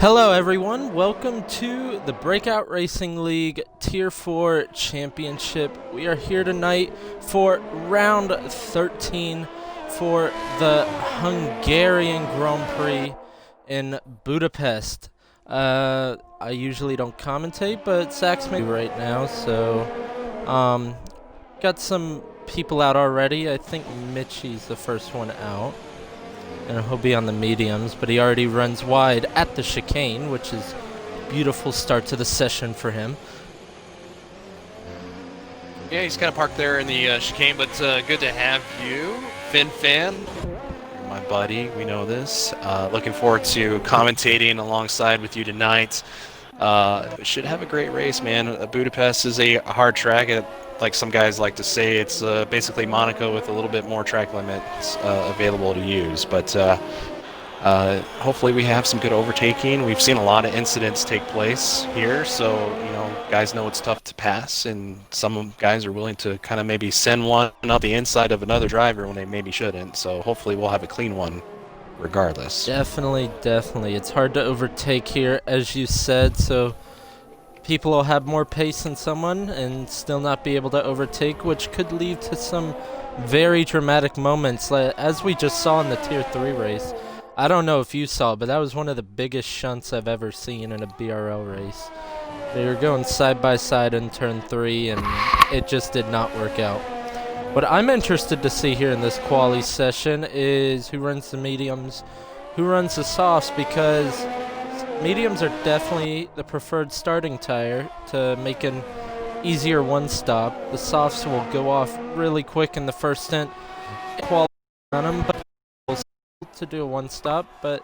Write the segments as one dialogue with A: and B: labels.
A: Hello everyone, welcome to the Breakout Racing League Tier 4 Championship. We are here tonight for round 13 for the Hungarian Grand Prix in Budapest. I usually don't commentate, but Zach's maybe right now, so got some people out already. I think Mitchie's the first one out. And he'll be on the mediums, but he already runs wide at the chicane, which is a beautiful start to the session for him.
B: Yeah, he's kind of parked there in the chicane, but good to have you, Fan. You're my buddy, we know this. Looking forward to commentating alongside with you tonight. Should have a great race, man. Budapest is a hard track. Like some guys like to say, it's basically Monaco with a little bit more track limits available to use. But hopefully we have some good overtaking. We've seen a lot of incidents take place here, so guys know it's tough to pass, and some guys are willing to kind of maybe send one up the inside of another driver when they maybe shouldn't. So hopefully we'll have a clean one regardless.
A: Definitely. It's hard to overtake here, as you said, so people will have more pace than someone and still not be able to overtake, which could lead to some very dramatic moments, as we just saw in the Tier 3 race. I don't know if you saw, but that was one of the biggest shunts I've ever seen in a BRL race. They were going side by side in turn 3, and it just did not work out. What I'm interested to see here in this quali session is who runs the mediums, who runs the softs, because mediums are definitely the preferred starting tire to make an easier one-stop. The softs will go off really quick in the first stint. Quality on them, but to do a one-stop, but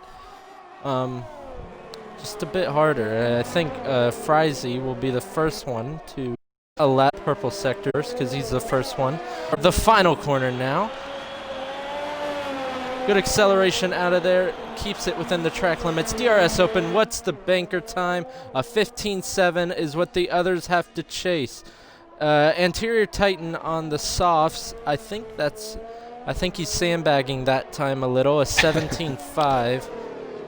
A: just a bit harder. I think Frizy will be the first one to lap purple sectors because he's the first one. The final corner now. Good acceleration out of there, keeps it within the track limits. DRS open, what's the banker time? A 15.7 is what the others have to chase. Anterior Titan on the softs, I think he's sandbagging that time a little, a 17.5.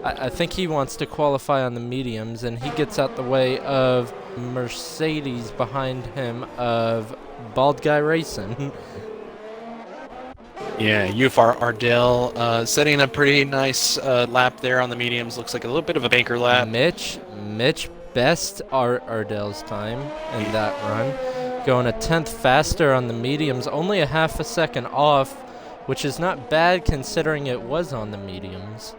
A: I think he wants to qualify on the mediums, and he gets out the way of Mercedes behind him of Bald Guy Racing.
B: Yeah, UFR Ardell setting a pretty nice lap there on the mediums. Looks like a little bit of a banker lap.
A: Mitch best Ardell's time in that run. Going a 10th faster on the mediums, only a half a second off, which is not bad considering it was on the mediums.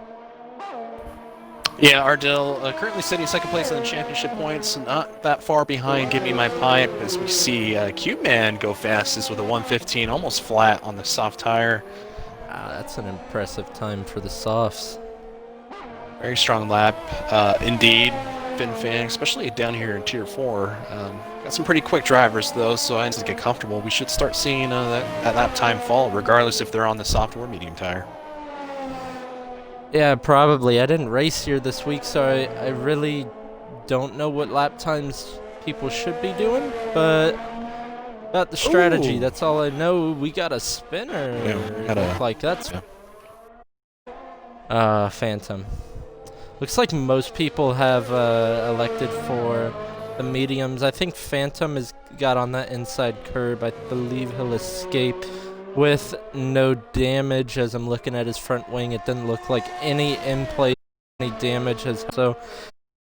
B: Yeah, Ardell currently sitting second place in the championship points, not that far behind Give Me My Pipe, as we see Cube Man go fastest with a 1:15, almost flat on the soft tire.
A: That's an impressive time for the softs.
B: Very strong lap, indeed, Fan, especially down here in Tier 4. Got some pretty quick drivers, though, so as to get comfortable, we should start seeing that lap time fall, regardless if they're on the soft or medium tire.
A: Yeah, probably. I didn't race here this week, so I really don't know what lap times people should be doing, but about the strategy, that's all I know. We got a spinner.
B: Yeah,
A: like that's Phantom. Looks like most people have elected for the mediums. I think Phantom has got on that inside curb. I believe he'll escape with no damage. As I'm looking at his front wing, it doesn't look like any in-play, any damage. So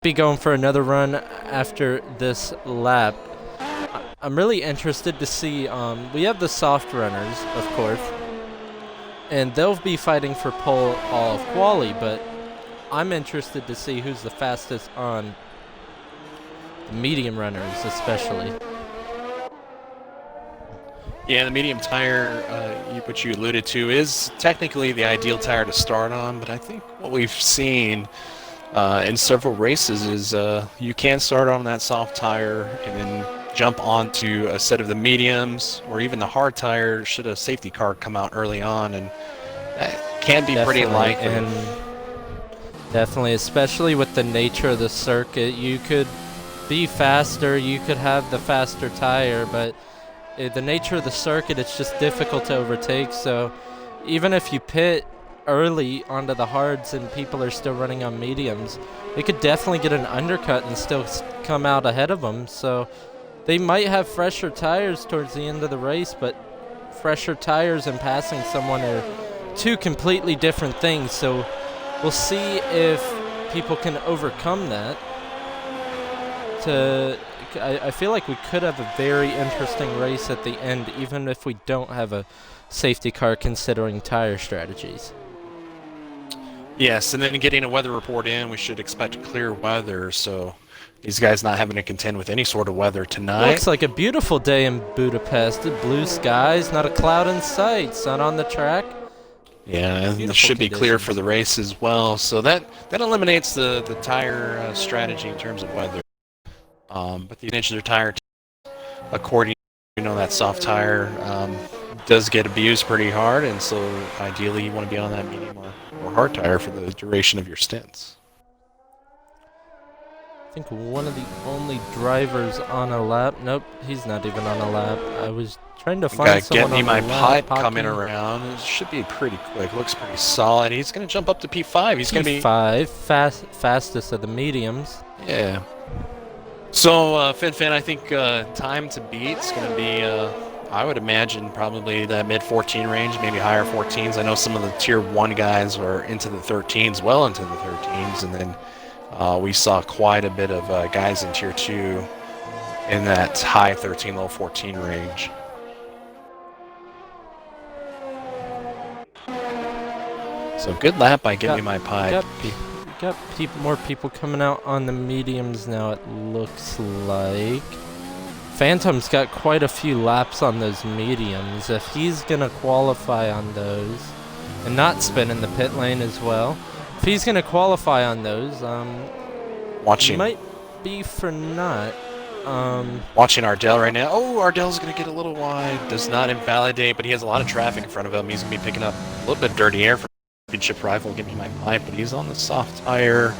A: be going for another run after this lap. I'm really interested to see, we have the soft runners, of course, and they'll be fighting for pole all of quali, but I'm interested to see who's the fastest on the medium runners, especially.
B: Yeah, the medium tire, which you alluded to, is technically the ideal tire to start on, but I think what we've seen in several races is you can start on that soft tire and then jump onto a set of the mediums or even the hard tire should a safety car come out early on, and that can be pretty likely.
A: And definitely, especially with the nature of the circuit, you could be faster, you could have the faster tire, but the nature of the circuit, it's just difficult to overtake. So even if you pit early onto the hards and people are still running on mediums, they could definitely get an undercut and still come out ahead of them. So they might have fresher tires towards the end of the race, but fresher tires and passing someone are two completely different things. So we'll see if people can overcome that. I feel like we could have a very interesting race at the end, even if we don't have a safety car considering tire strategies.
B: Yes, and then getting a weather report in, we should expect clear weather, so these guys not having to contend with any sort of weather tonight.
A: Looks like a beautiful day in Budapest. Blue skies, not a cloud in sight, sun on the track.
B: Yeah, and it should be clear for the race as well, so that eliminates the tire strategy in terms of weather. But the advantage of their tire, according to that soft tire, does get abused pretty hard, and so ideally you want to be on that medium or hard tire for the duration of your stints.
A: I think one of the only drivers on a lap. Nope, he's not even on a lap. I was trying to find someone
B: Get me
A: on
B: my
A: the
B: pipe
A: lap.
B: coming around. It should be pretty quick. Looks pretty solid. He's going to jump up to P5. He's going to be
A: P5, fastest of the mediums.
B: Yeah. So, Fin, I think time to beat is going to be, I would imagine, probably that mid-14 range, maybe higher 14s. I know some of the Tier 1 guys are into the 13s, well into the 13s, and then we saw quite a bit of guys in Tier 2 in that high 13, low 14 range. So good lap by Give Me My Pipe.
A: Got more people coming out on the mediums now, it looks like. Phantom's got quite a few laps on those mediums. If he's going to qualify on those, and not spin in the pit lane as well, if he's going to qualify on those,
B: Watching.
A: might be for not.
B: Watching Ardell right now. Oh, Ardell's going to get a little wide. Does not invalidate, but he has a lot of traffic in front of him. He's going to be picking up a little bit of dirty air from championship rival. Give Me My Pipe, but he's on the soft tire,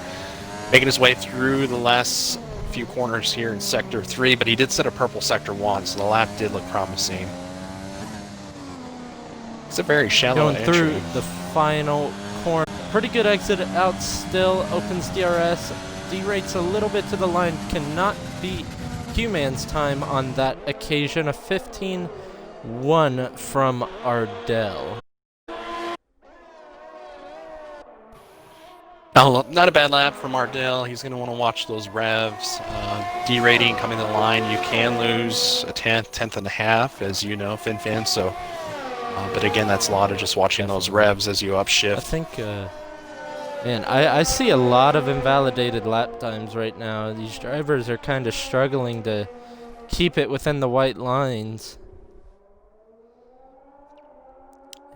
B: making his way through the last few corners here in Sector 3, but he did set a purple Sector 1, so the lap did look promising. It's a very shallow
A: Going through the final corner. Pretty good exit out still. Opens DRS. Derates a little bit to the line. Cannot beat Q-Man's time on that occasion. A 15-1 from Ardell.
B: Not a bad lap from Ardell. He's going to want to watch those revs. Derating coming to the line, you can lose a tenth and a half, as you know, Fin. So, but again, that's a lot of just watching those revs as you upshift.
A: I think, man, I see a lot of invalidated lap times right now. These drivers are kind of struggling to keep it within the white lines.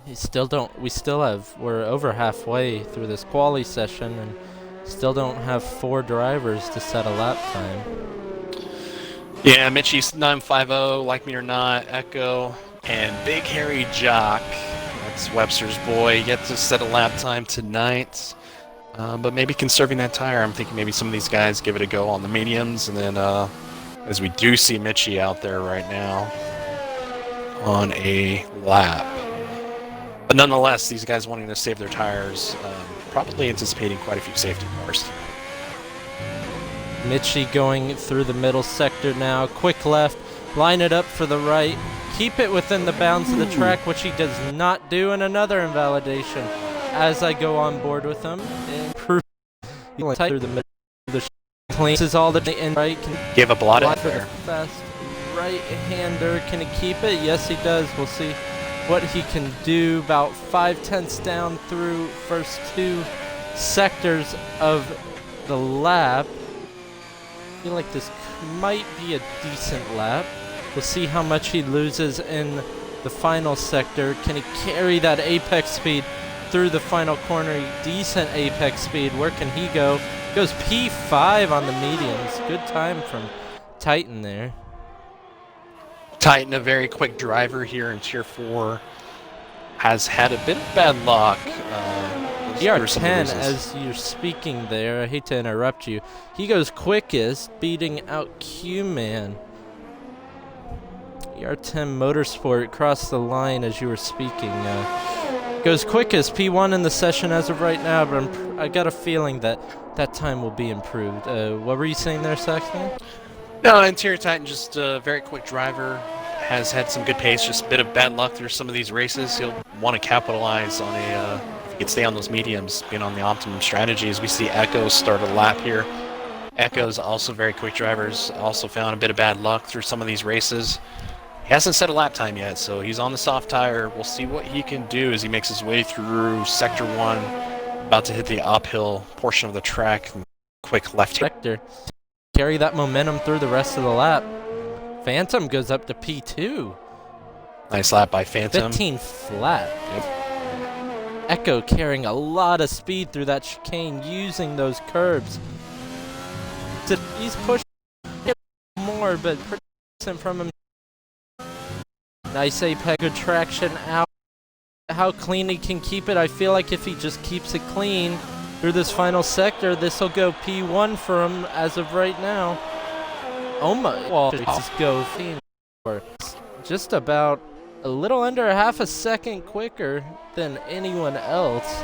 A: We're over halfway through this quali session and still don't have 4 drivers to set a lap time.
B: Yeah, Mitchie's 950, Like Me or Not, Echo, and Big Harry Jock. That's Webster's boy. Yet to set a lap time tonight. But maybe conserving that tire. I'm thinking maybe some of these guys give it a go on the mediums, and then as we do see Mitchie out there right now on a lap. But nonetheless, these guys wanting to save their tires, probably anticipating quite a few safety cars.
A: Mitchie going through the middle sector now. Quick left, line it up for the right. Keep it within the bounds of the track, which he does not do, and another invalidation. As I go on board with him, improve through the middle. The clean is all the in right. Can
B: Give up a lot of
A: there. The fast right-hander, can he keep it? Yes, he does. We'll see what he can do. About 5/10 down through first 2 sectors of the lap. I feel like this might be a decent lap. We'll see how much he loses in the final sector. Can he carry that apex speed through the final corner? Decent apex speed. Where can he go? Goes P5 on the mediums. Good time from Titan there.
B: Titan, a very quick driver here in Tier 4, has had a bit of bad luck.
A: ER10, as you're speaking there, I hate to interrupt you, he goes quickest, beating out Q-Man. ER10 Motorsport crossed the line as you were speaking. Goes quickest P1 in the session as of right now, but I got a feeling that that time will be improved. What were you saying there, Saxman?
B: No, Interior Titan, just a very quick driver. Has had some good pace, just a bit of bad luck through some of these races. He'll want to capitalize on if he can stay on those mediums, being on the optimum strategy. As we see Echo start a lap here. Echo's also very quick drivers, also found a bit of bad luck through some of these races. He hasn't set a lap time yet, so he's on the soft tire. We'll see what he can do as he makes his way through Sector 1, about to hit the uphill portion of the track. Quick left
A: sector. Carry that momentum through the rest of the lap. Phantom goes up to P2.
B: Nice lap by Phantom.
A: 15 flat.
B: Yep.
A: Echo carrying a lot of speed through that chicane, using those curbs. He's pushing more, but pretty decent from him. Nice apex, good traction out. How clean he can keep it. I feel like if he just keeps it clean through this final sector, this will go P1 for him as of right now. Oh my, well, just go just about a little under a half a second quicker than anyone else.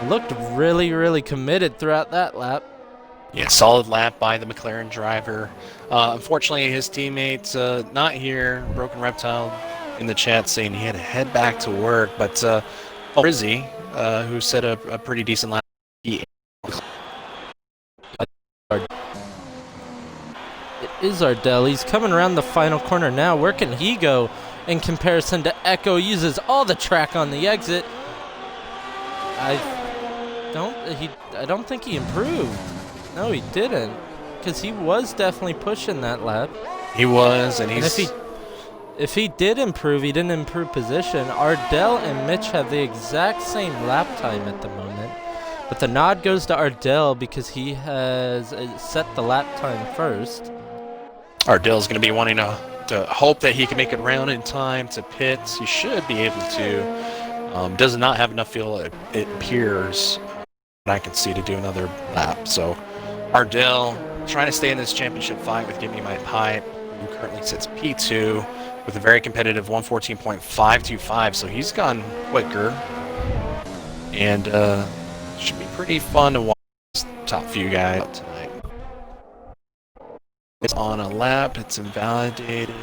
A: Looked really, really committed throughout that lap.
B: Yeah, solid lap by the McLaren driver. Unfortunately, his teammate not here. Broken Reptile in the chat saying he had to head back to work, but Rizzy, who set a pretty decent lap.
A: It is Ardell. He's coming around the final corner now. Where can he go in comparison to Echo? Uses all the track on the exit. I don't think he improved. No, he didn't, because he was definitely pushing that lap.
B: He was, and he's.
A: And if he did improve, he didn't improve position. Ardell and Mitch have the exact same lap time at the moment, but the nod goes to Ardell because he has set the lap time first.
B: Ardell's going to be wanting to hope that he can make it around in time to pit. He should be able to. Does not have enough fuel, it appears, I can see, to do another lap. So Ardell trying to stay in this championship fight with Give Me My Pipe, who currently sits P2 with a very competitive 114.525. So he's gone quicker, and should be pretty fun to watch this top few guys out tonight. It's on a lap, it's invalidated.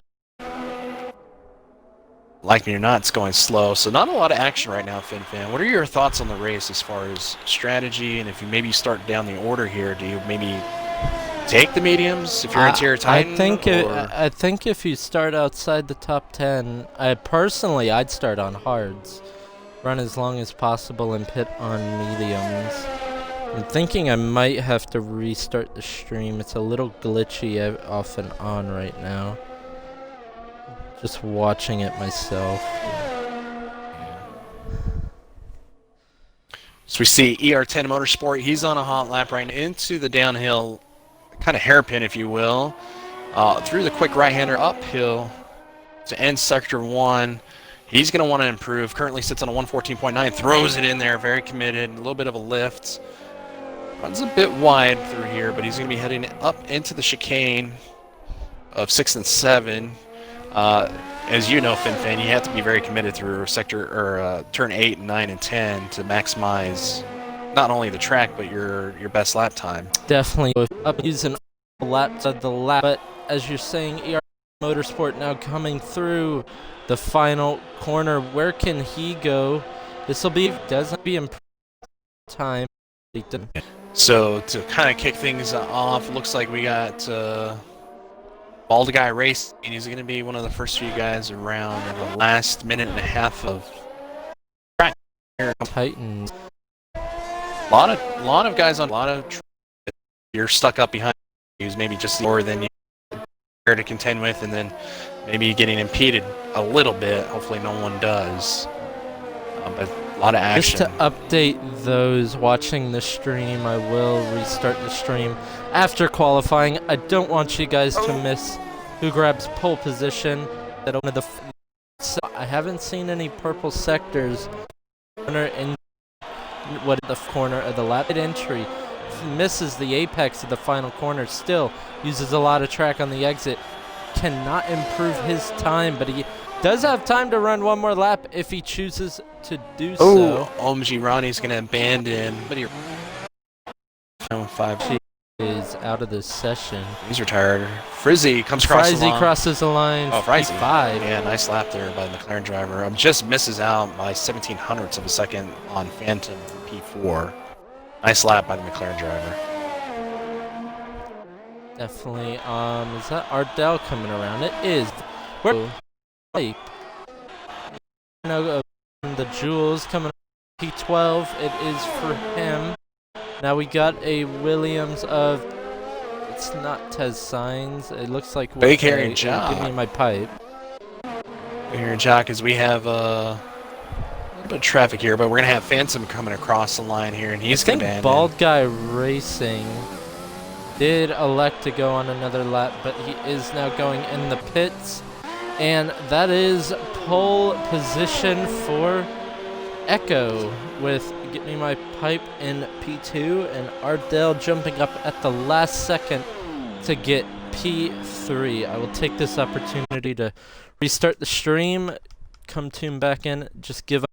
B: Like me or not, it's going slow, so not a lot of action right now, FinFan. What are your thoughts on the race as far as strategy, and if you maybe start down the order here, do you maybe take the mediums if you're Interior Titan?
A: I think if you start outside the top 10, I'd start on hards. Run as long as possible and pit on mediums. I'm thinking I might have to restart the stream. It's a little glitchy off and on right now. Just watching it myself.
B: So we see ER10 Motorsport. He's on a hot lap right into the downhill, kind of hairpin, if you will, through the quick right-hander uphill to end Sector 1. He's going to want to improve. Currently sits on a 114.9. Throws it in there, very committed. A little bit of a lift. Runs a bit wide through here, but he's going to be heading up into the chicane of 6 and 7. As you know, FinFan, you have to be very committed through turn 8 and 9 and 10 to maximize not only the track but your best lap time.
A: Definitely up using laps of the lap, but as you're saying, ER Motorsport now coming through the final corner. Where can he go? This will be doesn't be in time.
B: So to kind of kick things off, looks like we got Bald Guy Race, and he's going to be one of the first few guys around in the last minute and a half of track.
A: Titans.
B: A lot of guys on a lot of. You're stuck up behind. Who's maybe just lower than you to contend with, and then maybe getting impeded a little bit. Hopefully, no one does. But a lot of action.
A: Just to update those watching the stream, I will restart the stream after qualifying. I don't want you guys to miss who grabs pole position. That one of the. I haven't seen any purple sectors in the corner of the lap entry. Misses the apex of the final corner. Still uses a lot of track on the exit. Cannot improve his time, but he Does have time to run one more lap if he chooses to do
B: Oh,
A: so.
B: OMG Ronnie's going to abandon. But he 5.
A: He is out of this session.
B: He's retired. Frizzy comes across the
A: Frizzy
B: line.
A: crosses the line.
B: Oh, Frizzy.
A: P5.
B: Yeah, nice lap there by the McLaren driver. Just misses out by 0.17 of a second on Phantom for P4. Nice lap by the McLaren driver.
A: Definitely. Is that Ardell coming around? It is. We're pipe. The Jules coming P12. It is for him. Now we got a Williams of. It's not Tez Signs. It looks like.
B: Big Harry Jock.
A: Give me my pipe.
B: Big Harry Jock, as we have a little bit of traffic here, but we're gonna have Phantom coming across the line here, and he's gonna abandon.
A: Bald Guy Racing did elect to go on another lap, but he is now going in the pits, and that is pole position for Echo with Get Me My Pipe in P2, and Ardell jumping up at the last second to get P3. I will take this opportunity to restart the stream, come tune back in, just give